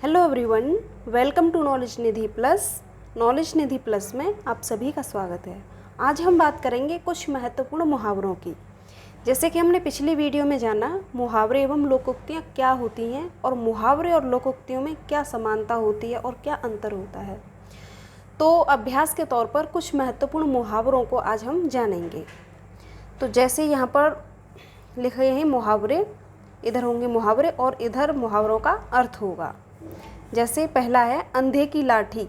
Hello everyone, welcome to knowledge Nidhi plus. Knowledge Nidhi plus में आप सभी का स्वागत है। आज हम बात करेंगे कुछ महत्वपूर्ण मुहावरों की। जैसे कि हमने पिछली वीडियो में जाना मुहावरे एवं लोकोक्तियाँ क्या होती हैं और मुहावरे और लोकोक्तियों में क्या समानता होती है और क्या अंतर होता है। तो अभ्यास के तौर पर कुछ महत्वपूर्ण मुहावरों को आज हम जानेंगे। तो जैसे यहाँ पर लिखे हैं मुहावरे, इधर होंगे मुहावरे और इधर मुहावरों का अर्थ होगा। जैसे पहला है अंधे की लाठी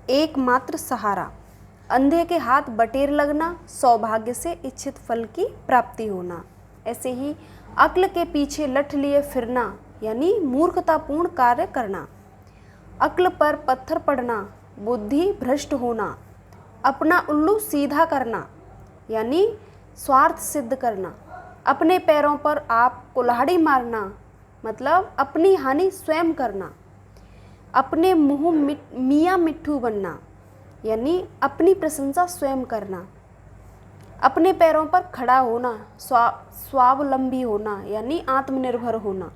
एकमात्र सहारा। अंधे के हाथ बटेर लगना, सौभाग्य से इच्छित फल की प्राप्ति होना। ऐसे ही अक्ल के पीछे लठ लिए फिरना यानी मूर्खतापूर्ण कार्य करना। अक्ल पर पत्थर पड़ना, बुद्धि भ्रष्ट होना। अपना उल्लू सीधा करना यानी स्वार्थ सिद्ध करना। अपने पैरों पर आप कुल्हाड़ी मारना मतलब अपनी हानि स्वयं करना। अपने मुँह मियाँ मिट्ठू बनना यानी अपनी प्रशंसा स्वयं करना। अपने पैरों पर खड़ा होना, स्वावलंबी होना यानी आत्मनिर्भर होना।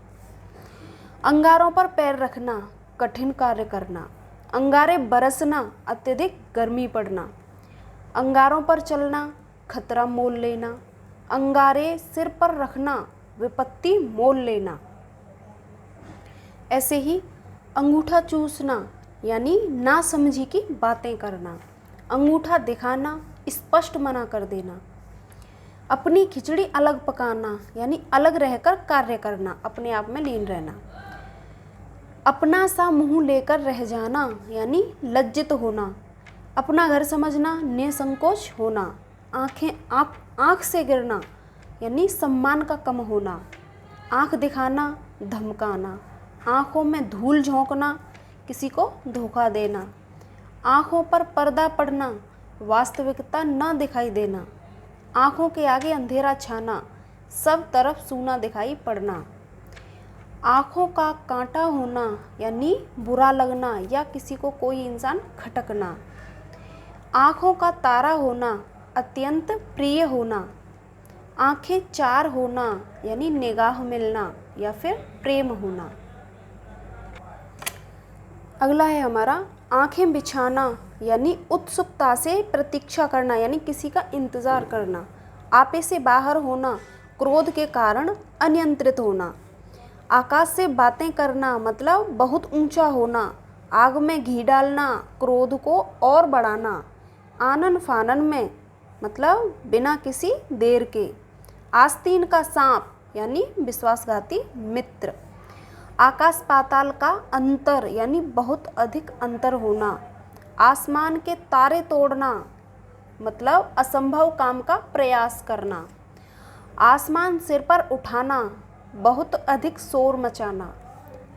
अंगारों पर पैर रखना, कठिन कार्य करना। अंगारे बरसना, अत्यधिक गर्मी पड़ना। अंगारों पर चलना, खतरा मोल लेना। अंगारे सिर पर रखना, विपत्ति मोल लेना। ऐसे ही अंगूठा चूसना यानी नासमझी की बातें करना। अंगूठा दिखाना, स्पष्ट मना कर देना। अपनी खिचड़ी अलग पकाना यानी अलग रहकर कार्य करना, अपने आप में लीन रहना। अपना सा मुंह लेकर रह जाना यानी लज्जित होना। अपना घर समझना, निसंकोच होना। आँख से गिरना यानी सम्मान का कम होना। आँख दिखाना, धमकाना। आँखों में धूल झोंकना, किसी को धोखा देना। आँखों पर पर्दा पड़ना, वास्तविकता न दिखाई देना। आँखों के आगे अंधेरा छाना, सब तरफ सूना दिखाई पड़ना। आँखों का कांटा होना यानी बुरा लगना या किसी को कोई इंसान खटकना। आँखों का तारा होना, अत्यंत प्रिय होना। आँखें चार होना यानी निगाह मिलना या फिर प्रेम होना। अगला है हमारा आँखें बिछाना यानी उत्सुकता से प्रतीक्षा करना यानी किसी का इंतज़ार करना। आपे से बाहर होना, क्रोध के कारण अनियंत्रित होना। आकाश से बातें करना मतलब बहुत ऊंचा होना। आग में घी डालना, क्रोध को और बढ़ाना। आनन फानन में मतलब बिना किसी देर के। आस्तीन का सांप यानी विश्वासघाती मित्र। आकाश पाताल का अंतर यानी बहुत अधिक अंतर होना। आसमान के तारे तोड़ना मतलब असंभव काम का प्रयास करना। आसमान सिर पर उठाना, बहुत अधिक शोर मचाना।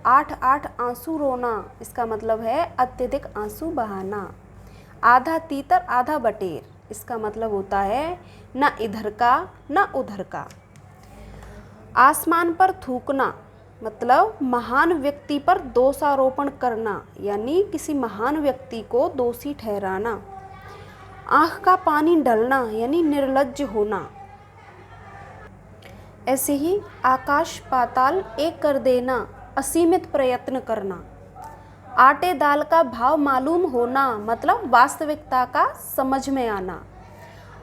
8 आंसू रोना, इसका मतलब है अत्यधिक आंसू बहाना। आधा तीतर आधा बटेर, इसका मतलब होता है न इधर का न उधर का। आसमान पर थूकना मतलब महान व्यक्ति पर दोषारोपण करना यानी किसी महान व्यक्ति को दोषी ठहराना। आँख का पानी ढलना यानी निर्लज्ज होना। ऐसे ही आकाश पाताल एक कर देना, असीमित प्रयत्न करना। आटे दाल का भाव मालूम होना मतलब वास्तविकता का समझ में आना।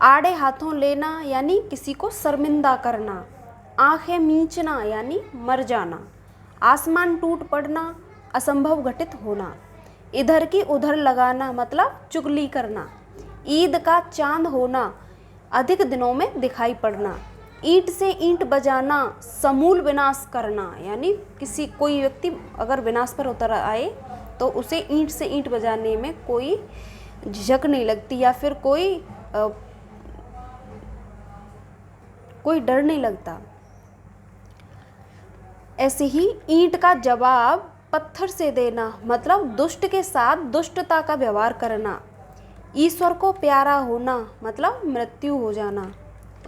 आड़े हाथों लेना यानी किसी को शर्मिंदा करना। आँखें मींचना यानी मर जाना। आसमान टूट पड़ना, असंभव घटित होना। इधर की उधर लगाना मतलब चुगली करना। ईद का चांद होना, अधिक दिनों में दिखाई पड़ना। ईंट से ईंट बजाना, समूल विनाश करना यानी कोई व्यक्ति अगर विनाश पर उतर आए तो उसे ईंट से ईंट बजाने में कोई झिझक नहीं लगती या फिर कोई डर नहीं लगता। ऐसे ही ईंट का जवाब पत्थर से देना मतलब दुष्ट के साथ दुष्टता का व्यवहार करना। ईश्वर को प्यारा होना मतलब मृत्यु हो जाना।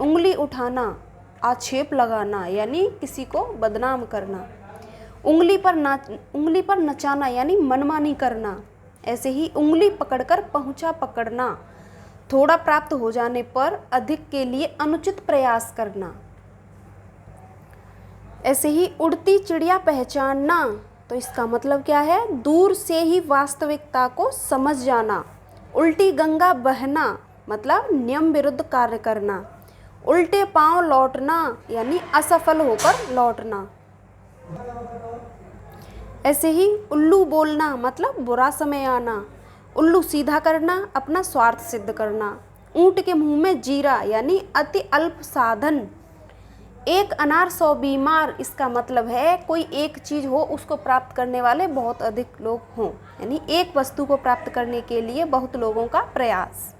उंगली उठाना, आक्षेप लगाना यानी किसी को बदनाम करना। उंगली पर नचाना यानी मनमानी करना। ऐसे ही उंगली पकड़कर पहुंचा पकड़ना, थोड़ा प्राप्त हो जाने पर अधिक के लिए अनुचित प्रयास करना। ऐसे ही उड़ती चिड़िया पहचानना तो इसका मतलब क्या है? दूर से ही वास्तविकता को समझ जाना। उल्टी गंगा बहना मतलब नियम विरुद्ध कार्य करना। उल्टे पांव लौटना यानी असफल होकर लौटना। ऐसे ही उल्लू बोलना मतलब बुरा समय आना। उल्लू सीधा करना अपना स्वार्थ सिद्ध करना। ऊंट के मुंह में जीरा यानी अति अल्प साधन। एक अनार 100 बीमार, इसका मतलब है कोई एक चीज़ हो उसको प्राप्त करने वाले बहुत अधिक लोग हों, यानी एक वस्तु को प्राप्त करने के लिए बहुत लोगों का प्रयास।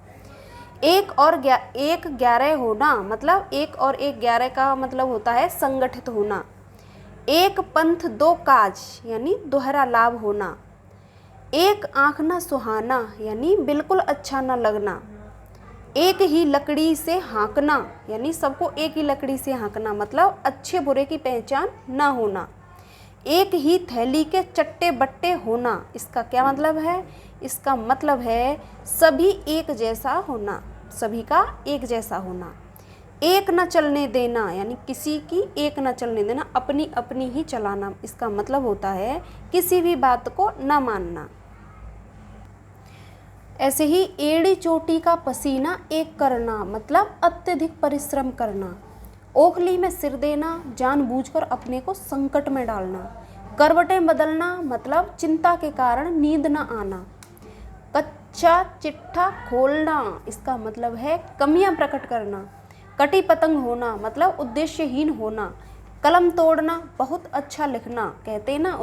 एक 11 होना मतलब 1 और 1 11 का मतलब होता है संगठित होना। एक पंथ 2 काज यानी दोहरा लाभ होना। एक आँख न सुहाना यानी बिल्कुल अच्छा न लगना। एक ही लकड़ी से हाँकना यानी सबको एक ही लकड़ी से हाँकना मतलब अच्छे बुरे की पहचान न होना। एक ही थैली के चट्टे बट्टे होना, इसका क्या मतलब है? इसका मतलब है सभी एक जैसा होना, सभी का एक जैसा होना। एक न चलने देना यानी किसी की एक न चलने देना, अपनी अपनी ही चलाना, इसका मतलब होता है किसी भी बात को न मानना। ऐसे ही एड़ी चोटी का पसीना एक करना मतलब अत्यधिक परिश्रम करना। ओखली में सिर देना जानबूझकर अपने को संकट में डालना। करवटें बदलना मतलब चिंता के कारण नींद न आना। कच्चा चिट्ठा खोलना, इसका मतलब है कमियां प्रकट करना। कटी पतंग होना मतलब उद्देश्यहीन होना। कलम तोड़ना बहुत अच्छा लिखना, कहते हैं ना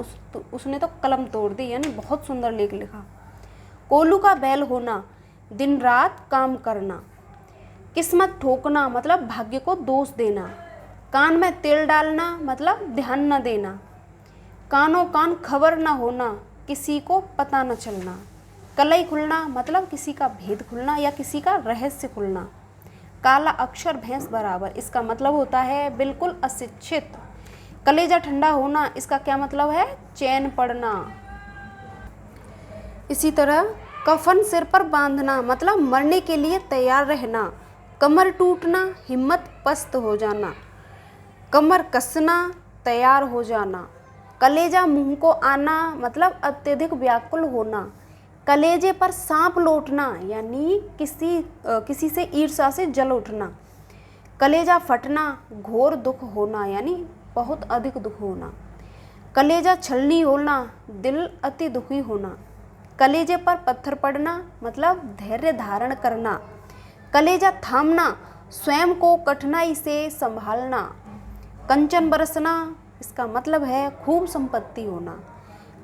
उसने तो कलम तोड़ दी यानी बहुत सुंदर लेख लिखा। कोल्हू का बैल होना दिन रात काम करना। किस्मत ठोकना मतलब भाग्य को दोष देना। कान में तेल डालना मतलब ध्यान न देना। कानों कान खबर न होना, किसी को पता न चलना। कलई खुलना मतलब किसी का भेद खुलना या किसी का रहस्य खुलना। काला अक्षर भैंस बराबर, इसका मतलब होता है बिल्कुल अशिक्षित। कलेजा ठंडा होना, इसका क्या मतलब है? चैन पड़ना। इसी तरह कफन सिर पर बांधना मतलब मरने के लिए तैयार रहना। कमर टूटना हिम्मत पस्त हो जाना। कमर कसना तैयार हो जाना। कलेजा मुंह को आना मतलब अत्यधिक व्याकुल होना। कलेजे पर सांप लौटना यानी किसी से ईर्ष्या से जल उठना। कलेजा फटना घोर दुख होना यानी बहुत अधिक दुख होना। कलेजा छलनी होना दिल अति दुखी होना। कलेजे पर पत्थर पड़ना मतलब धैर्य धारण करना। कलेजा थामना स्वयं को कठिनाई से संभालना। कंचन बरसना, इसका मतलब है खूब संपत्ति होना।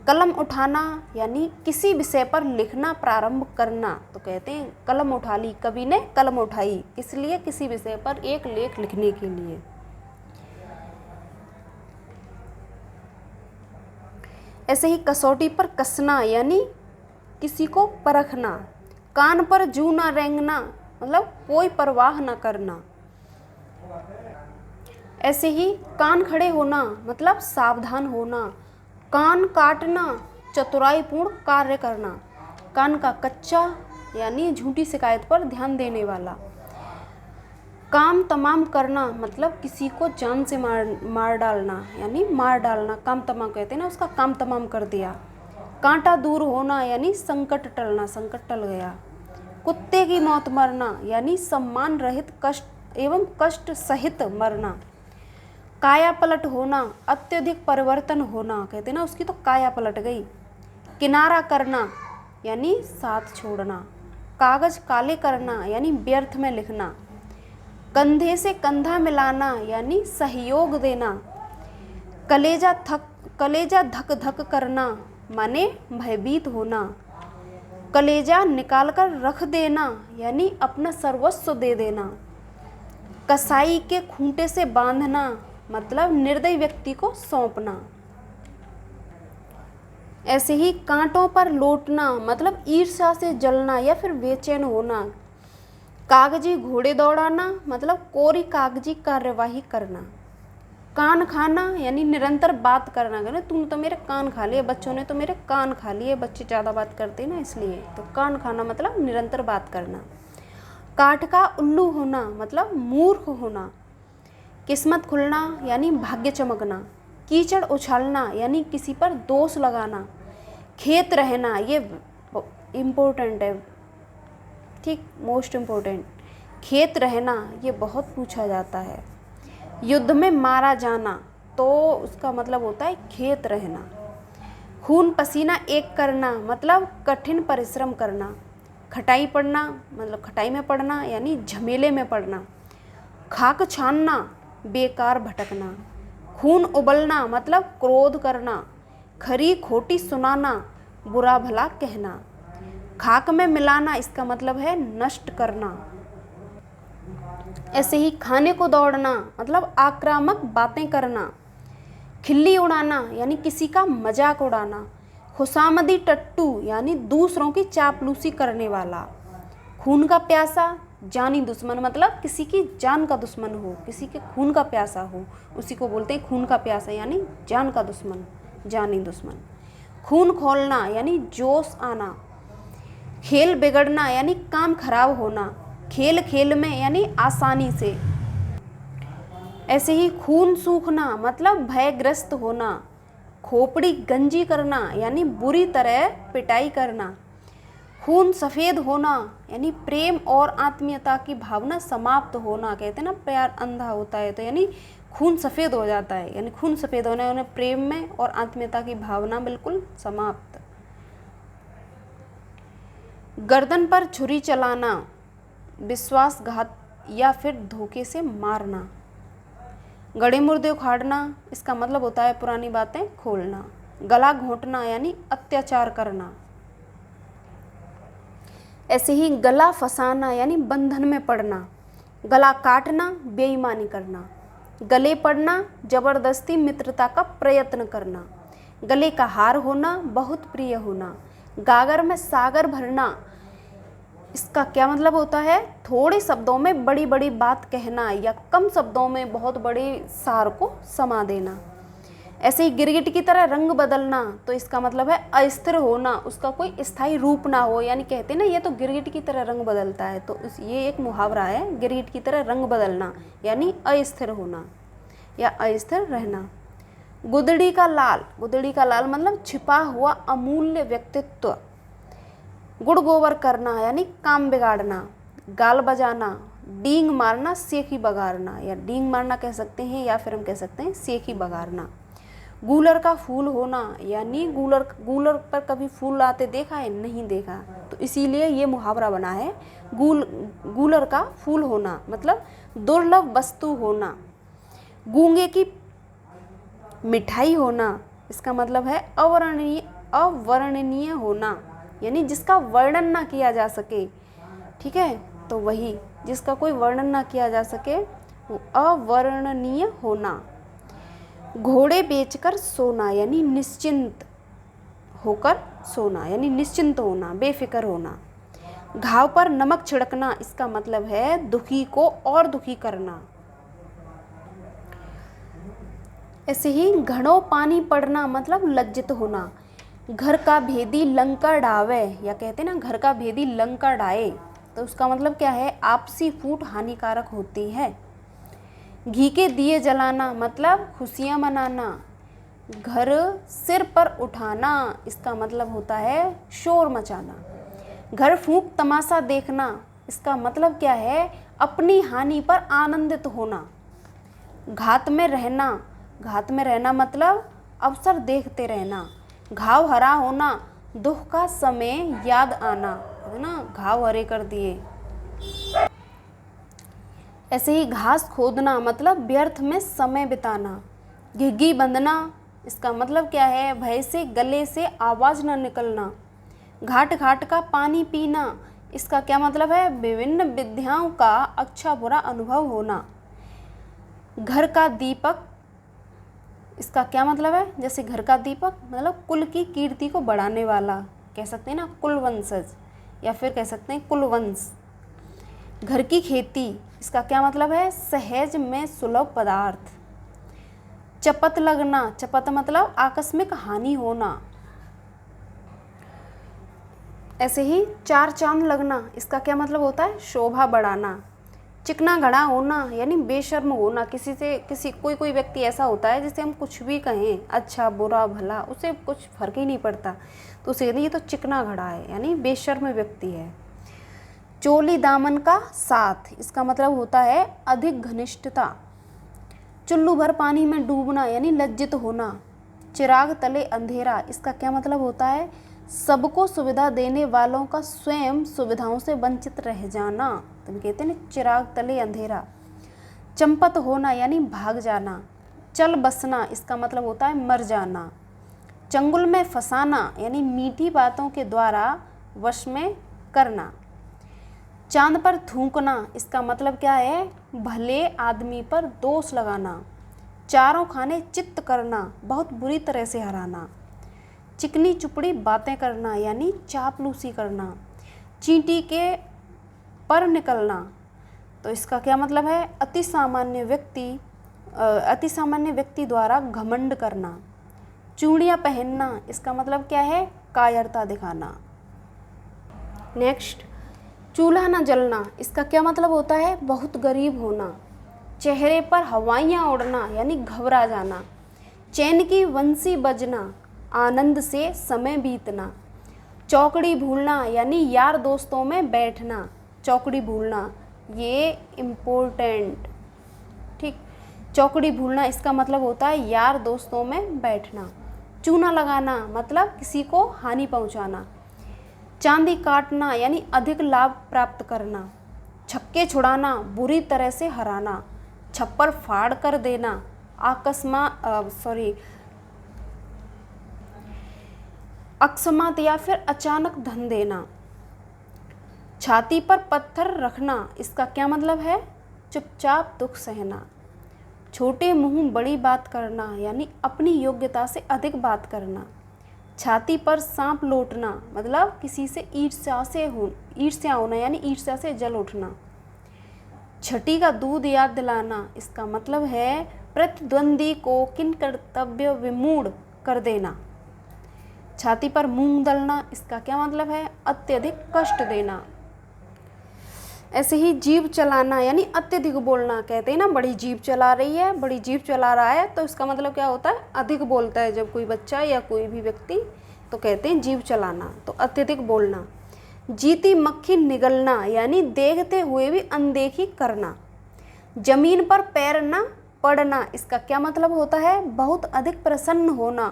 कलम उठाना यानी किसी विषय पर लिखना प्रारंभ करना, तो कहते हैं कलम उठा ली, कवि ने कलम उठाई, इसलिए किसी विषय पर एक लेख लिखने के लिए। ऐसे ही कसौटी पर कसना यानी किसी को परखना। कान पर जू न रेंगना मतलब कोई परवाह न करना। ऐसे ही कान खड़े होना मतलब सावधान होना। कान काटना चतुराईपूर्ण कार्य करना। कान का कच्चा यानी झूठी शिकायत पर ध्यान देने वाला। काम तमाम करना मतलब किसी को जान से मार डालना यानी मार डालना, काम तमाम कहते हैं ना, उसका काम तमाम कर दिया। कांटा दूर होना यानी संकट टलना, संकट टल गया। कुत्ते की मौत मरना यानी सम्मान रहित कष्ट एवं कष्ट सहित मरना। काया पलट होना अत्यधिक परिवर्तन होना, कहते हैं ना उसकी तो काया पलट गई। किनारा करना यानी साथ छोड़ना। कागज काले करना यानी व्यर्थ में लिखना। कंधे से कंधा मिलाना यानी सहयोग देना। कलेजा धक धक करना माने भयभीत होना। कलेजा निकाल कर रख देना यानी अपना सर्वस्व दे देना। कसाई के खूंटे से बांधना मतलब निर्दयी व्यक्ति को सौंपना। ऐसे ही कांटों पर लौटना मतलब ईर्ष्या से जलना या फिर बेचैन होना। कागजी घोड़े दौड़ाना मतलब कोरी कागजी कार्यवाही करना। कान खाना यानी निरंतर बात करना, कहना तुमने तो मेरे कान खा लिए, बच्चों ने तो मेरे कान खा लिए, बच्चे ज़्यादा बात करते हैं ना इसलिए, तो कान खाना मतलब निरंतर बात करना। काठ का उल्लू होना मतलब मूर्ख होना। किस्मत खुलना यानी भाग्य चमकना। कीचड़ उछालना यानी किसी पर दोष लगाना। खेत रहना, ये इम्पोर्टेंट है, ठीक, मोस्ट इम्पोर्टेंट। खेत रहना ये बहुत पूछा जाता है। युद्ध में मारा जाना, तो उसका मतलब होता है खेत रहना। खून पसीना एक करना मतलब कठिन परिश्रम करना। खटाई पड़ना मतलब खटाई में पड़ना यानी झमेले में पड़ना। खाक छानना बेकार भटकना। खून उबलना मतलब क्रोध करना। खरी खोटी सुनाना बुरा भला कहना। खाक में मिलाना इसका मतलब है नष्ट करना। ऐसे ही खाने को दौड़ना मतलब आक्रामक बातें करना। खिल्ली उड़ाना यानी किसी का मजाक उड़ाना। खुशामदी टट्टू यानी दूसरों की चापलूसी करने वाला। खून का प्यासा जानी दुश्मन मतलब किसी की जान का दुश्मन हो, किसी के खून का प्यासा हो, उसी को बोलते हैं खून का प्यासा यानी जान का दुश्मन, जानी दुश्मन। खून खोलना यानी जोश आना। खेल बिगड़ना यानी काम खराब होना। खेल खेल में यानी आसानी से। ऐसे ही खून सूखना मतलब भयग्रस्त होना। खोपड़ी गंजी करना यानी बुरी तरह पिटाई करना। खून सफ़ेद होना यानी प्रेम और आत्मीयता की भावना समाप्त होना। कहते हैं ना प्यार अंधा होता है, तो यानी खून सफ़ेद हो जाता है, यानी खून सफ़ेद होना है उन्हें प्रेम में, और आत्मीयता की भावना बिल्कुल समाप्त। गर्दन पर छुरी चलाना विश्वासघात या फिर धोखे से मारना। गड़े मुर्दे उखाड़ना इसका मतलब होता है पुरानी बातें खोलना। गला घोंटना यानी अत्याचार करना। ऐसे ही गला फंसाना यानी बंधन में पड़ना। गला काटना बेईमानी करना। गले पड़ना जबरदस्ती मित्रता का प्रयत्न करना। गले का हार होना बहुत प्रिय होना। गागर में सागर भरना इसका क्या मतलब होता है, थोड़े शब्दों में बड़ी बड़ी बात कहना या कम शब्दों में बहुत बड़े सार को समा देना। ऐसे ही गिरगिट की तरह रंग बदलना, तो इसका मतलब है अस्थिर होना, उसका कोई स्थायी रूप ना हो, यानी कहते हैं ना ये तो गिरगिट की तरह रंग बदलता है, तो ये एक मुहावरा है, गिरगिट की तरह रंग बदलना यानी अस्थिर होना या अस्थिर रहना। गुदड़ी का लाल, गुदड़ी का लाल मतलब छिपा हुआ अमूल्य व्यक्तित्व। गुड़ गोबर करना यानी काम बिगाड़ना। गाल बजाना, डींग मारना सेखी बगाड़ना, या डींग मारना कह सकते हैं या फिर हम कह सकते हैं सेखी बगाड़ना। गूलर का फूल होना यानी गूलर पर कभी फूल आते देखा है, नहीं देखा, तो इसीलिए ये मुहावरा बना है। गूलर का फूल होना मतलब दुर्लभ वस्तु होना। गूंगे की मिठाई होना इसका मतलब है अवर्णनीय होना, यानी जिसका वर्णन ना किया जा सके, ठीक है, तो वही जिसका कोई वर्णन ना किया जा सके वो अवर्णनीय होना। घोड़े बेचकर सोना यानी निश्चिंत होकर सोना, यानी निश्चिंत होना, बेफिक्र होना। घाव पर नमक छिड़कना इसका मतलब है दुखी को और दुखी करना। ऐसे ही घड़ों पानी पड़ना मतलब लज्जित होना। घर का भेदी लंका डावे, या कहते हैं ना घर का भेदी लंका डाए, तो उसका मतलब क्या है, आपसी फूट हानिकारक होती है। घी के दिए जलाना मतलब खुशियाँ मनाना। घर सिर पर उठाना इसका मतलब होता है शोर मचाना। घर फूंक तमाशा देखना इसका मतलब क्या है, अपनी हानि पर आनंदित होना। घात में रहना, घात में रहना मतलब अवसर देखते रहना। घाव हरा होना, दुख का समय याद आना, है ना, घाव हरे कर दिए। ऐसे ही घास खोदना मतलब व्यर्थ में समय बिताना। घिघी बंधना इसका मतलब क्या है, भय से गले से आवाज़ न निकलना। घाट घाट का पानी पीना इसका क्या मतलब है, विभिन्न विद्याओं का अच्छा बुरा अनुभव होना। घर का दीपक इसका क्या मतलब है, जैसे घर का दीपक मतलब कुल की कीर्ति को बढ़ाने वाला, कह सकते हैं ना कुलवंशज, या फिर कह सकते हैं कुलवंश। घर की खेती इसका क्या मतलब है, सहज में सुलभ पदार्थ। चपत लगना, चपत मतलब आकस्मिक हानि होना। ऐसे ही चार चांद लगना इसका क्या मतलब होता है, शोभा बढ़ाना। चिकना घड़ा होना यानी बेशर्म होना, किसी से कोई व्यक्ति ऐसा होता है जिसे हम कुछ भी कहें, अच्छा बुरा भला, उसे कुछ फर्क ही नहीं पड़ता, तो उसे ये तो चिकना घड़ा है यानी बेशर्म व्यक्ति है। चोली दामन का साथ, इसका मतलब होता है अधिक घनिष्ठता। चुल्लू भर पानी में डूबना यानी लज्जित होना। चिराग तले अंधेरा, इसका क्या मतलब होता है, सबको सुविधा देने वालों का स्वयं सुविधाओं से वंचित रह जाना, तो कहते हैं ना चिराग तले अंधेरा। चंपत होना यानी भाग जाना। चल बसना, इसका मतलब होता है मर जाना। चंगुल में फंसाना यानी मीठी बातों के द्वारा वश में करना। चांद पर थूकना, इसका मतलब क्या है, भले आदमी पर दोष लगाना। चारों खाने चित्त करना, बहुत बुरी तरह से हराना। चिकनी चुपड़ी बातें करना यानी चापलूसी करना। चींटी के पर निकलना, तो इसका क्या मतलब है, अति सामान्य व्यक्ति द्वारा घमंड करना। चूड़ियाँ पहनना, इसका मतलब क्या है, कायरता दिखाना। नेक्स्ट, चूल्हा न जलना, इसका क्या मतलब होता है, बहुत गरीब होना। चेहरे पर हवाइयाँ उड़ना यानी घबरा जाना। चैन की बंसी बजना, आनंद से समय बीतना। चौकड़ी भूलना यानी यार दोस्तों में बैठना। चौकड़ी भूलना ये इम्पोर्टेंट, ठीक। चौकड़ी भूलना इसका मतलब होता है यार दोस्तों में बैठना। चूना लगाना मतलब किसी को हानि पहुंचाना। चांदी काटना यानी अधिक लाभ प्राप्त करना। छक्के छुड़ाना, बुरी तरह से हराना। छप्पर फाड़ कर देना, अकस्मात या फिर अचानक धन देना। छाती पर पत्थर रखना, इसका क्या मतलब है, चुपचाप दुख सहना। छोटे मुंह बड़ी बात करना यानी अपनी योग्यता से अधिक बात करना। छाती पर सांप लौटना मतलब किसी से ईर्ष्या होना यानी ईर्ष्या से जल उठना। छठी का दूध याद दिलाना, इसका मतलब है प्रतिद्वंदी को किन कर्तव्य विमूढ़ कर देना। छाती पर मूंग दलना, इसका क्या मतलब है, अत्यधिक कष्ट देना। ऐसे ही जीभ चलाना यानी अत्यधिक बोलना, कहते हैं ना बड़ी जीभ चला रही है, बड़ी जीभ चला रहा है, तो इसका मतलब क्या होता है, अधिक बोलता है जब कोई बच्चा या कोई भी व्यक्ति, तो कहते हैं जीभ चलाना, तो अत्यधिक बोलना। जीती मक्खी निगलना यानी देखते हुए भी अनदेखी करना। जमीन पर पैर न पड़ना, इसका क्या मतलब होता है, बहुत अधिक प्रसन्न होना।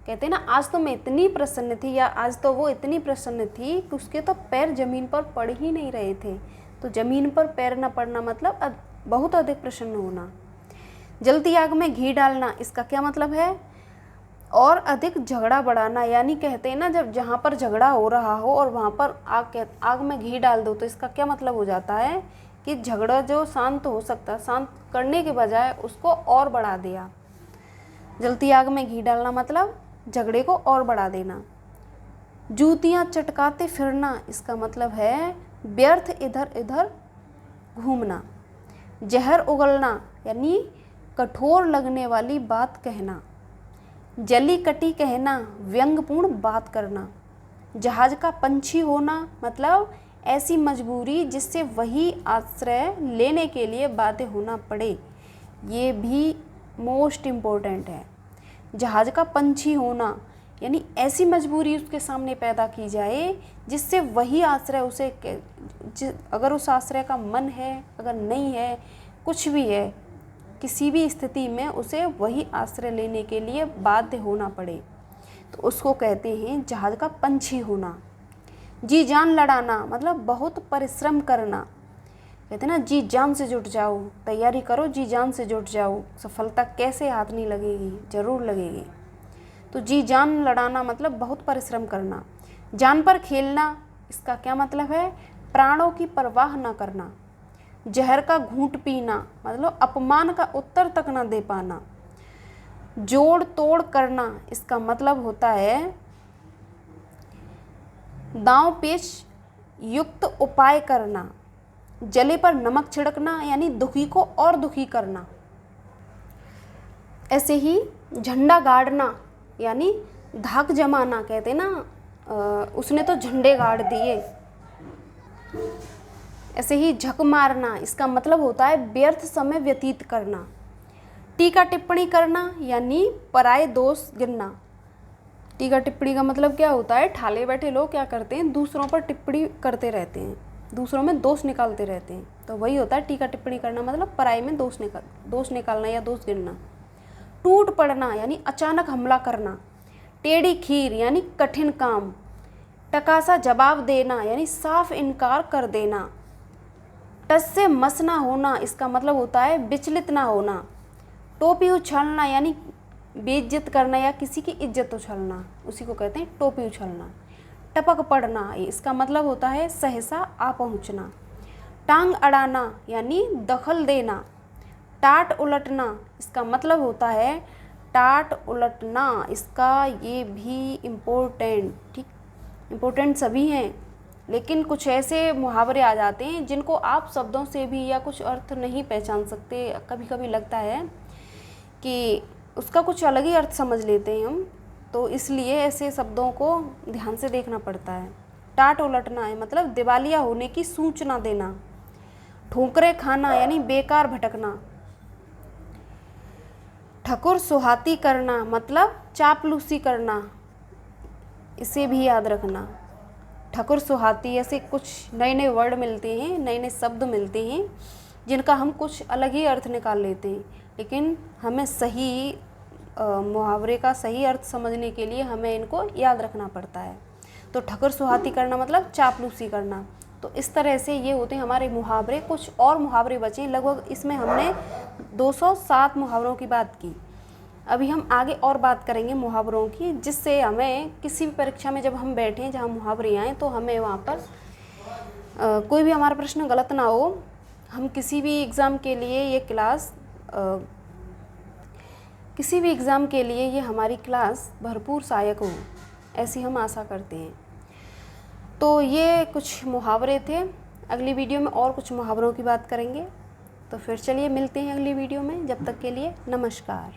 कहते हैं ना आज तो मैं इतनी प्रसन्न थी या आज तो वो इतनी प्रसन्न थी कि उसके तो पैर जमीन पर पड़ ही नहीं रहे थे, तो जमीन पर पैर न पड़ना मतलब बहुत अधिक प्रसन्न होना। जलती आग में घी डालना, इसका क्या मतलब है, और अधिक झगड़ा बढ़ाना, यानी कहते हैं ना जब जहाँ पर झगड़ा हो रहा हो और वहाँ पर आग में घी डाल दो, तो इसका क्या मतलब हो जाता है कि झगड़ा जो शांत हो सकता, शांत करने के बजाय उसको और बढ़ा दिया। जलती आग में घी डालना मतलब झगड़े को और बढ़ा देना। जूतियाँ चटकाते फिरना, इसका मतलब है व्यर्थ इधर उधर घूमना। जहर उगलना यानी कठोर लगने वाली बात कहना। जली कटी कहना, व्यंग्यपूर्ण बात करना। जहाज का पंछी होना मतलब ऐसी मजबूरी जिससे वही आश्रय लेने के लिए बाध्य होना पड़े, ये भी मोस्ट इम्पोर्टेंट है। जहाज का पंछी होना यानी ऐसी मजबूरी उसके सामने पैदा की जाए जिससे वही आश्रय उसे, अगर उस आश्रय का मन है, अगर नहीं है, कुछ भी है, किसी भी स्थिति में उसे वही आश्रय लेने के लिए बाध्य होना पड़े, तो उसको कहते हैं जहाज का पंछी होना। जी जान लड़ाना मतलब बहुत परिश्रम करना, कहते हैं ना जी जान से जुट जाओ, तैयारी करो, जी जान से जुट जाओ, सफलता कैसे हाथ नहीं लगेगी, ज़रूर लगेगी। तो जी जान लड़ाना मतलब बहुत परिश्रम करना। जान पर खेलना, इसका क्या मतलब है, प्राणों की परवाह ना करना। जहर का घूंट पीना मतलब अपमान का उत्तर तक ना दे पाना। जोड़ तोड़ करना, इसका मतलब होता है दांव पेच युक्त उपाय करना। जले पर नमक छिड़कना यानी दुखी को और दुखी करना। ऐसे ही झंडा गाड़ना यानी धाक जमाना, कहते ना उसने तो झंडे गाड़ दिए। ऐसे ही झक मारना, इसका मतलब होता है व्यर्थ समय व्यतीत करना। टीका टिप्पणी करना यानी पराये दोष गिनना। टीका टिप्पणी का मतलब क्या होता है, ठाले बैठे लोग क्या करते हैं, दूसरों पर टिप्पणी करते रहते हैं, दूसरों में दोष निकालते रहते हैं, तो वही होता है टीका टिप्पणी करना, मतलब पराये में दोष निकालना या दोष गिनना। टूट पड़ना यानी अचानक हमला करना। टेढ़ी खीर यानी कठिन काम। टकासा जवाब देना यानी साफ इनकार कर देना। टस से मस ना होना, इसका मतलब होता है विचलित ना होना। टोपी उछालना यानी बेइज्जत करना या किसी की इज्जत उछलना, उसी को कहते हैं टोपी उछलना। टपक पड़ना, इसका मतलब होता है सहसा आ पहुँचना। टांग अड़ाना यानी दखल देना। टाट उलटना, इसका मतलब होता है टाट उलटना, इसका ये भी इम्पोर्टेंट, ठीक, इम्पोर्टेंट सभी हैं, लेकिन कुछ ऐसे मुहावरे आ जाते हैं जिनको आप शब्दों से भी या कुछ अर्थ नहीं पहचान सकते। कभी कभी लगता है कि उसका कुछ अलग ही अर्थ समझ लेते हैं हम, तो इसलिए ऐसे शब्दों को ध्यान से देखना पड़ता है। टाट उलटना है मतलब दिवालिया होने की सूचना देना। ठोकरे खाना यानी बेकार भटकना। ठकुर सुहाती करना मतलब चापलूसी करना, इसे भी याद रखना। ठकुर सुहाती, ऐसे कुछ नए नए वर्ड मिलते हैं, नए नए शब्द मिलते हैं जिनका हम कुछ अलग ही अर्थ निकाल लेते हैं, लेकिन हमें सही मुहावरे का सही अर्थ समझने के लिए हमें इनको याद रखना पड़ता है। तो ठकुर सुहाती करना मतलब चापलूसी करना। तो इस तरह से ये होते हैं हमारे मुहावरे। कुछ और मुहावरे बचे, लगभग इसमें हमने 207 मुहावरों की बात की। अभी हम आगे और बात करेंगे मुहावरों की, जिससे हमें किसी भी परीक्षा में जब हम बैठें जहाँ मुहावरे आएँ तो हमें वहाँ पर कोई भी हमारा प्रश्न गलत ना हो। हम किसी भी एग्ज़ाम के लिए ये हमारी क्लास भरपूर सहायक हो, ऐसी हम आशा करते हैं। तो ये कुछ मुहावरे थे। अगली वीडियो में और कुछ मुहावरों की बात करेंगे। तो फिर चलिए मिलते हैं अगली वीडियो में, जब तक के लिए नमस्कार।